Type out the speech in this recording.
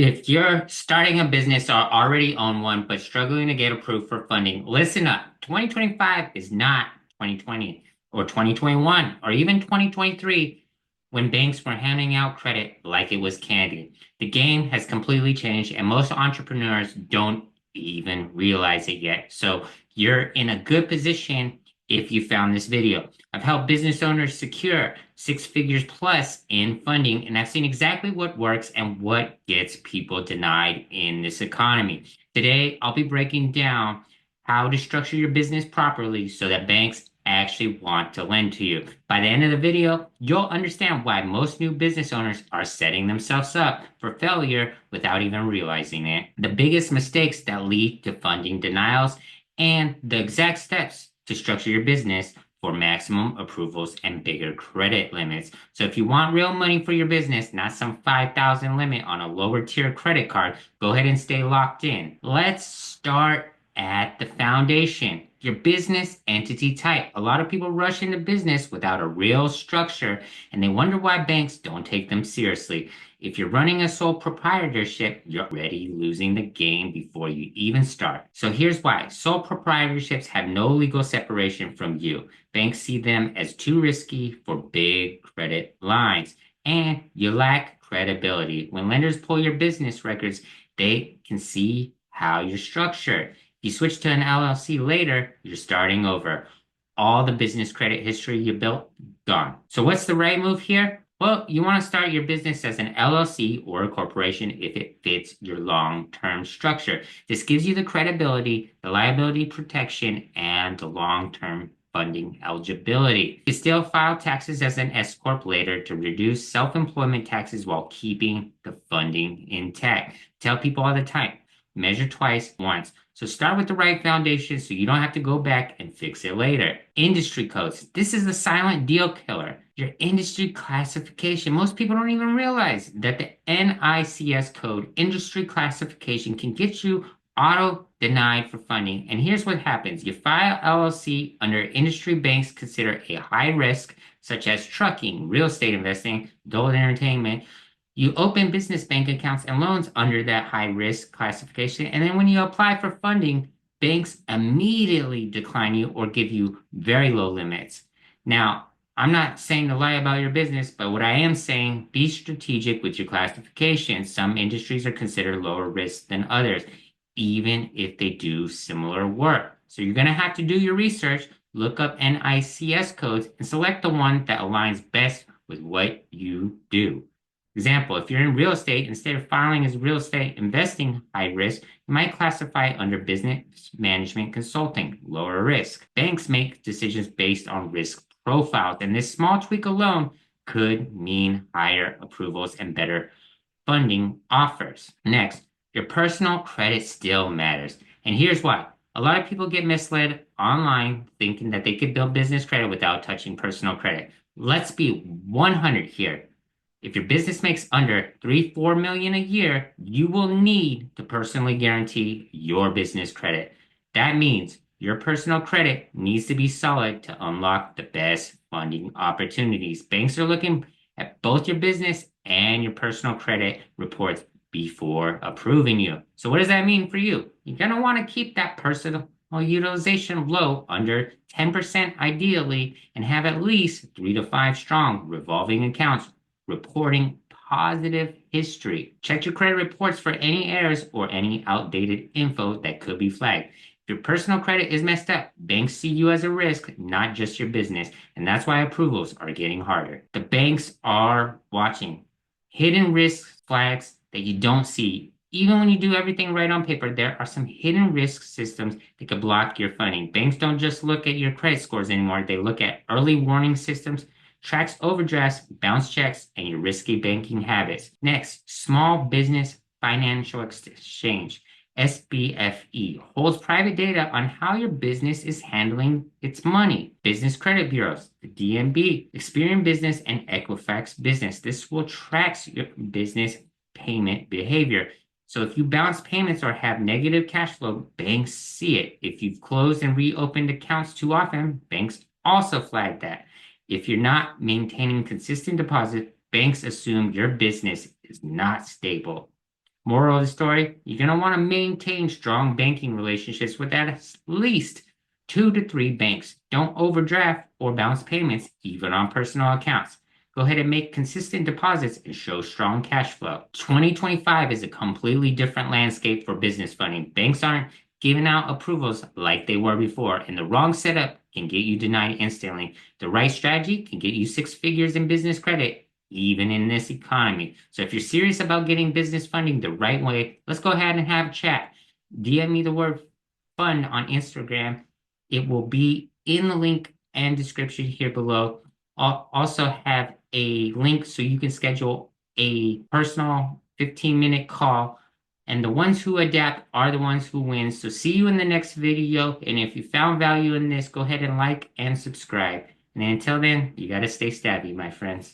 If you're starting a business or already own one but struggling to get approved for funding, listen up. 2025 is not 2020 or 2021 or even 2023 when banks were handing out credit like it was candy. The game has completely changed and most entrepreneurs don't even realize it yet. So you're in a good position if you found this video. I've helped business owners secure six figures plus in funding, and I've seen exactly what works and what gets people denied in this economy. Today, I'll be breaking down how to structure your business properly so that banks actually want to lend to you. By the end of the video, you'll understand why most new business owners are setting themselves up for failure without even realizing it, the biggest mistakes that lead to funding denials, and the exact steps to structure your business for maximum approvals and bigger credit limits. So if you want real money for your business, not some 5,000 limit on a lower tier credit card, go ahead and stay locked in. Let's start at the foundation. Your business entity type. A lot of people rush into business without a real structure and they wonder why banks don't take them seriously. If you're running a sole proprietorship, you're already losing the game before you even start. So here's why. Sole proprietorships have no legal separation from you. Banks see them as too risky for big credit lines, and you lack credibility. When lenders pull your business records, they can see how you're structured. If you switch to an LLC later, you're starting over. All the business credit history you built, gone. So what's the right move here? Well, you want to start your business as an LLC or a corporation if it fits your long-term structure. This gives you the credibility, the liability protection, and the long-term funding eligibility. You still file taxes as an S corp later to reduce self-employment taxes while keeping the funding intact. Tell people all the time, measure twice, once. So start with the right foundation so you don't have to go back and fix it later. Industry codes. This is the silent deal killer. Your industry classification. Most people don't even realize that the NAICS code, industry classification, can get you auto denied for funding. And here's what happens. You file LLC under industry banks consider a high risk, such as trucking, real estate investing, adult entertainment. You open business bank accounts and loans under that high risk classification. And then when you apply for funding, banks immediately decline you or give you very low limits. Now, I'm not saying to lie about your business, but what I am saying, be strategic with your classification. Some industries are considered lower risk than others, even if they do similar work. So you're going to have to do your research, look up NAICS codes, and select the one that aligns best with what you do. Example, if you're in real estate, instead of filing as real estate investing high risk, you might classify under business management consulting, lower risk. Banks make decisions based on risk profiles, and this small tweak alone could mean higher approvals and better funding offers. Next, your personal credit still matters. And here's why. A lot of people get misled online thinking that they could build business credit without touching personal credit. Let's be 100 here. If your business makes under 3-4 million a year, you will need to personally guarantee your business credit. That means your personal credit needs to be solid to unlock the best funding opportunities. Banks are looking at both your business and your personal credit reports before approving you. So what does that mean for you? You're going to want to keep that personal utilization low, under 10% ideally, and have at least 3 to 5 strong revolving accounts reporting positive history. Check your credit reports for any errors or any outdated info that could be flagged. If your personal credit is messed up, banks see you as a risk, not just your business, and that's why approvals are getting harder. The banks are watching. Hidden risk flags that you don't see. Even when you do everything right on paper, there are some hidden risk systems that could block your funding. Banks don't just look at your credit scores anymore. They look at early warning systems, tracks overdrafts, bounce checks, and your risky banking habits. Next, Small Business Financial Exchange, SBFE, holds private data on how your business is handling its money. Business credit bureaus, the DMB, Experian Business, and Equifax Business. This will track your business payment behavior. So if you bounce payments or have negative cash flow, banks see it. If you've closed and reopened accounts too often, banks also flag that. If you're not maintaining consistent deposits, banks assume your business is not stable. Moral of the story, you're going to want to maintain strong banking relationships with at least 2 to 3 banks. Don't overdraft or bounce payments, even on personal accounts. Go ahead and make consistent deposits and show strong cash flow. 2025 is a completely different landscape for business funding. Banks aren't giving out approvals like they were before, and the wrong setup can get you denied instantly. The right strategy can get you 6 figures in business credit, even in this economy. So if you're serious about getting business funding the right way, let's go ahead and have a chat. DM me the word fund on Instagram. It will be in the link and description here below. I'll also have a link so you can schedule a personal 15-minute call. And the ones who adapt are the ones who win. So see you in the next video. And if you found value in this, go ahead and like and subscribe. And until then, you got to stay stabby, my friends.